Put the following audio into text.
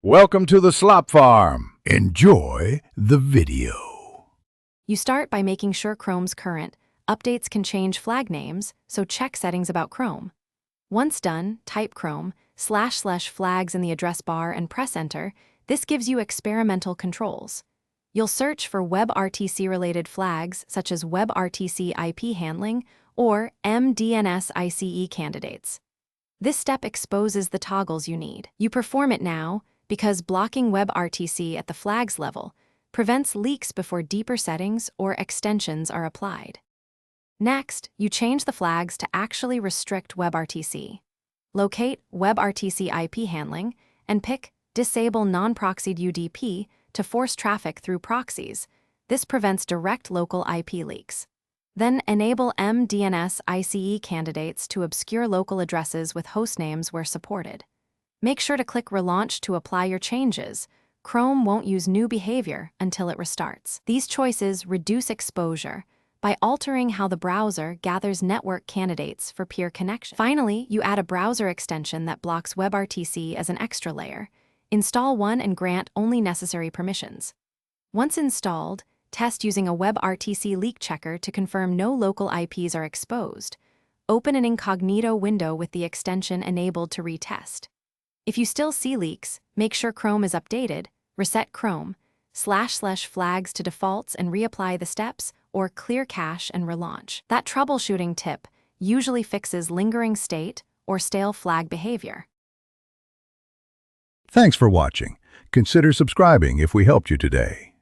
Welcome to the Slop Farm. Enjoy the video. You start by making sure Chrome's current. Updates can change flag names, so check settings about Chrome. Once done, type Chrome//flags in the address bar and press Enter. This gives you experimental controls. You'll search for WebRTC-related flags such as WebRTC IP handling or MDNS ICE candidates. This step exposes the toggles you need. You perform it now because blocking WebRTC at the flags level prevents leaks before deeper settings or extensions are applied. Next, you change the flags to actually restrict WebRTC. Locate WebRTC IP handling and pick Disable Non-Proxied UDP to force traffic through proxies. This prevents direct local IP leaks. Then enable MDNS ICE candidates to obscure local addresses with hostnames where supported. Make sure to click Relaunch to apply your changes. Chrome won't use new behavior until it restarts. These choices reduce exposure by altering how the browser gathers network candidates for peer connection. Finally, you add a browser extension that blocks WebRTC as an extra layer. Install one and grant only necessary permissions. Once installed, test using a WebRTC leak checker to confirm no local IPs are exposed. Open an incognito window with the extension enabled to retest. If you still see leaks, make sure Chrome is updated, reset Chrome//flags to defaults and reapply the steps, or clear cache and relaunch. That troubleshooting tip usually fixes lingering state or stale flag behavior. Thanks for watching. Consider subscribing if we helped you today.